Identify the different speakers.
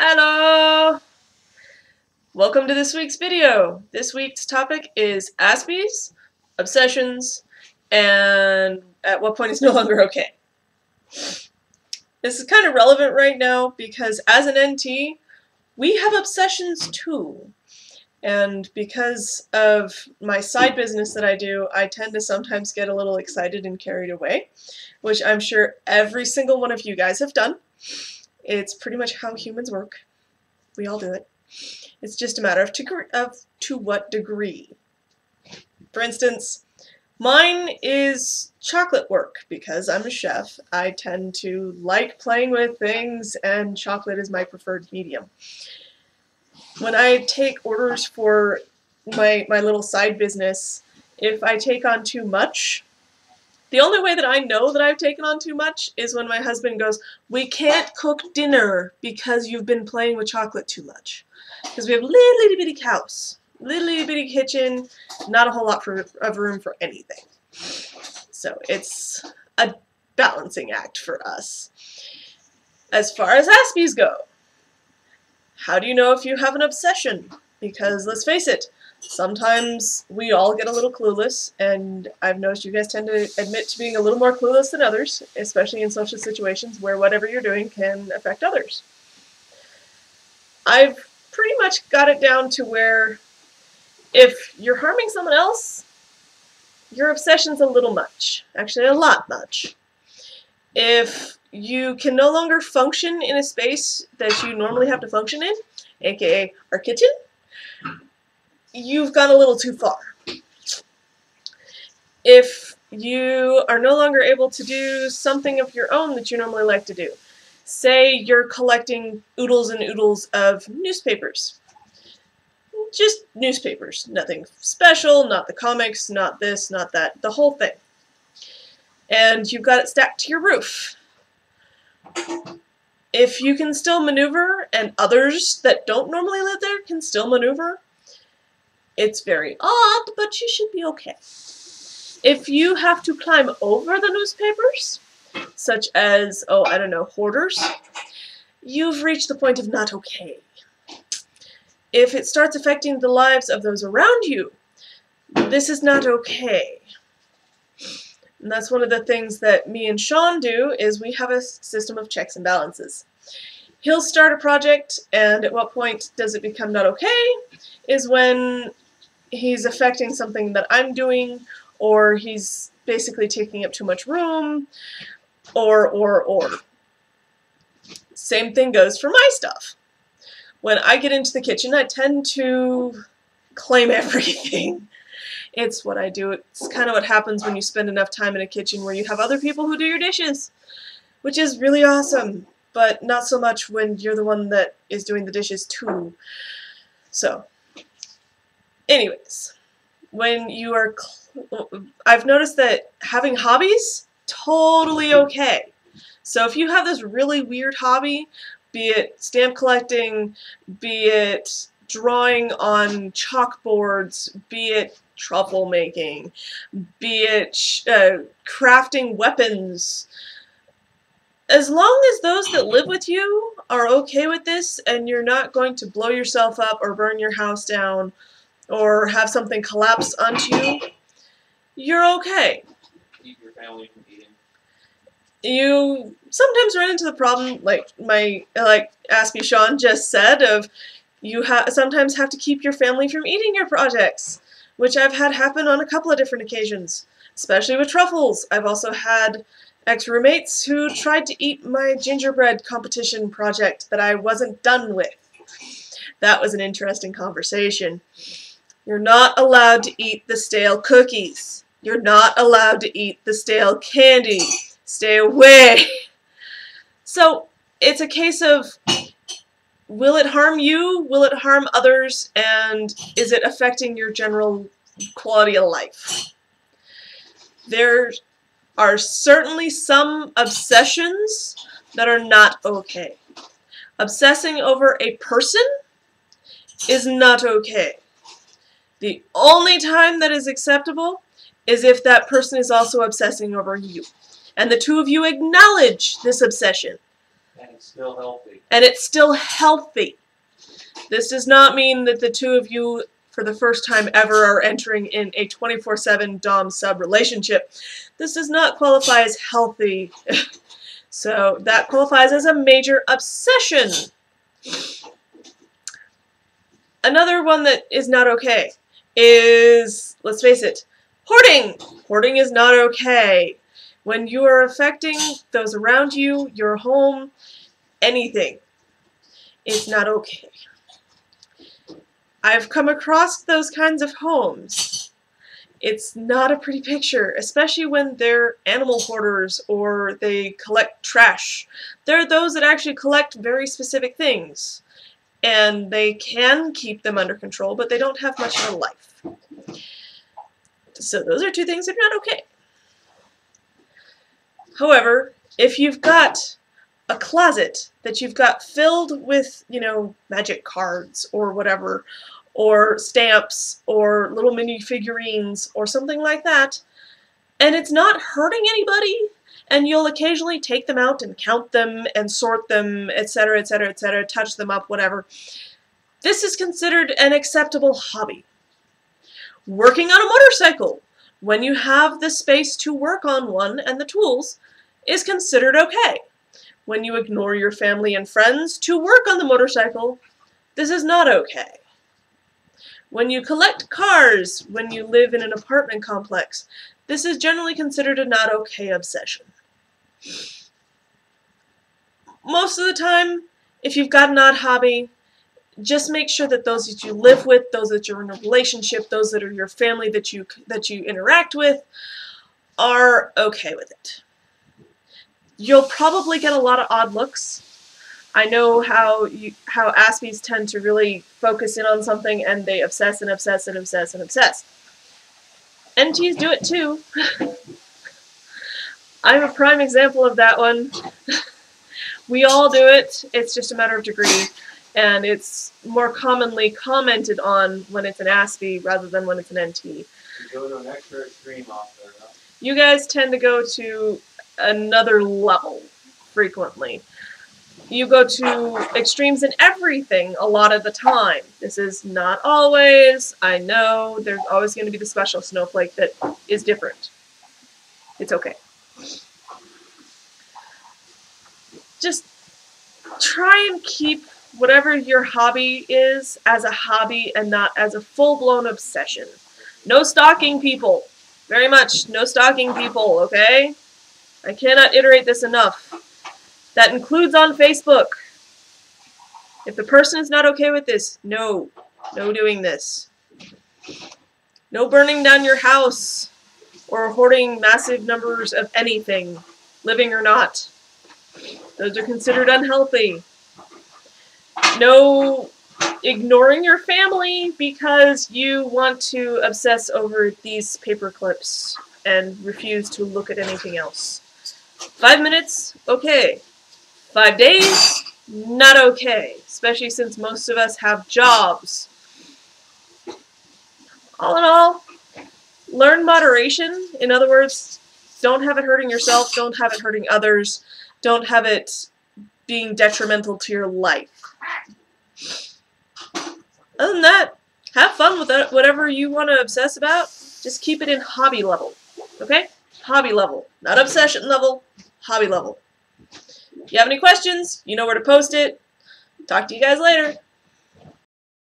Speaker 1: Hello! Welcome to this week's video. This week's topic is Aspies, obsessions, and at what point it's no longer okay. This is kind of relevant right now because as an NT, we have obsessions too. And because of my side business that I do, I tend to sometimes get a little excited and carried away, which I'm sure every single one of you guys have done. It's pretty much how humans work. We all do it. It's just a matter of to what degree. For instance, mine is chocolate work. Because I'm a chef, I tend to like playing with things, and chocolate is my preferred medium. When I take orders for my little side business, if I take on too much, the only way that I know that I've taken on too much is when my husband goes, "We can't cook dinner because you've been playing with chocolate too much." Because we have little itty bitty house, little itty bitty kitchen, not a whole lot of room for anything. So it's a balancing act for us. As far as Aspies go, how do you know if you have an obsession? Because let's face it, sometimes we all get a little clueless, and I've noticed you guys tend to admit to being a little more clueless than others, especially in social situations where whatever you're doing can affect others. I've pretty much got it down to where if you're harming someone else, your obsession's a little much. Actually, a lot much. If you can no longer function in a space that you normally have to function in, aka our kitchen, you've gone a little too far. If you are no longer able to do something of your own that you normally like to do, say you're collecting oodles and oodles of newspapers. Just newspapers. Nothing special, not the comics, not this, not that, the whole thing. And you've got it stacked to your roof. If you can still maneuver, and others that don't normally live there can still maneuver, it's very odd, but you should be okay. If you have to climb over the newspapers, such as, oh, I don't know, hoarders, you've reached the point of not okay. If it starts affecting the lives of those around you, this is not okay. And that's one of the things that me and Sean do, is we have a system of checks and balances. He'll start a project, and at what point does it become not okay is when he's affecting something that I'm doing, or he's basically taking up too much room, or. Same thing goes for my stuff. When I get into the kitchen, I tend to claim everything. It's what I do. It's kind of what happens when you spend enough time in a kitchen where you have other people who do your dishes, which is really awesome, but not so much when you're the one that is doing the dishes too. So, anyways, when you are, I've noticed that having hobbies, totally okay. So if you have this really weird hobby, be it stamp collecting, be it drawing on chalkboards, be it truffle making, be it crafting weapons, as long as those that live with you are okay with this and you're not going to blow yourself up or burn your house down or have something collapse onto you, you're okay.
Speaker 2: Keep your family from eating.
Speaker 1: You sometimes run into the problem, like Aspie Sean just said, of you sometimes have to keep your family from eating your projects, which I've had happen on a couple of different occasions, especially with truffles. I've also had ex-roommates who tried to eat my gingerbread competition project that I wasn't done with. That was an interesting conversation. You're not allowed to eat the stale cookies. You're not allowed to eat the stale candy. Stay away. So it's a case of, will it harm you? Will it harm others? And is it affecting your general quality of life? There are certainly some obsessions that are not okay. Obsessing over a person is not okay. The only time that is acceptable is if that person is also obsessing over you, and the two of you acknowledge this obsession.
Speaker 2: And And still healthy.
Speaker 1: And it's still healthy. This does not mean that the two of you, for the first time ever, are entering in a 24/7 dom-sub relationship. This does not qualify as healthy. So that qualifies as a major obsession. Another one that is not okay is, let's face it, hoarding. Hoarding is not okay. When you are affecting those around you, your home, anything, it's not okay. I've come across those kinds of homes. It's not a pretty picture, especially when they're animal hoarders or they collect trash. There are those that actually collect very specific things, and they can keep them under control, but they don't have much of a life. So those are two things that are not okay. However, if you've got a closet that you've got filled with, magic cards or whatever, or stamps or little mini figurines or something like that, and it's not hurting anybody, and you'll occasionally take them out and count them and sort them, etc., etc., etc., touch them up, whatever, this is considered an acceptable hobby. Working on a motorcycle, when you have the space to work on one and the tools, is considered okay. When you ignore your family and friends to work on the motorcycle, this is not okay. When you collect cars when you live in an apartment complex, this is generally considered a not okay obsession. Most of the time, if you've got an odd hobby, just make sure that those that you live with, those that you're in a relationship, those that are your family that you interact with, are okay with it. You'll probably get a lot of odd looks. I know how Aspies tend to really focus in on something and they obsess and obsess and obsess and obsess. NTs do it too. I'm a prime example of that one. We all do it. It's just a matter of degree. And it's more commonly commented on when it's an Aspie rather than when it's an NT.
Speaker 2: You go to an extra extreme off there, huh?
Speaker 1: You guys tend to go to another level frequently. You go to extremes in everything a lot of the time. This is not always. I know there's always going to be the special snowflake that is different. It's okay. Just try and keep whatever your hobby is as a hobby and not as a full-blown obsession. No stalking people. Very much no stalking people, okay? I cannot iterate this enough. That includes on Facebook. If the person is not okay with this, no doing this. No burning down your house or hoarding massive numbers of anything, living or not. Those are considered unhealthy. No ignoring your family because you want to obsess over these paper clips and refuse to look at anything else. 5 minutes, okay. 5 days, not okay, especially since most of us have jobs. All in all, learn moderation. In other words, don't have it hurting yourself, don't have it hurting others, don't have it being detrimental to your life. Other than that, have fun with it. Whatever you want to obsess about, just keep it in hobby level, okay? Hobby level, not obsession level, hobby level. If you have any questions, you know where to post it. Talk to you guys later.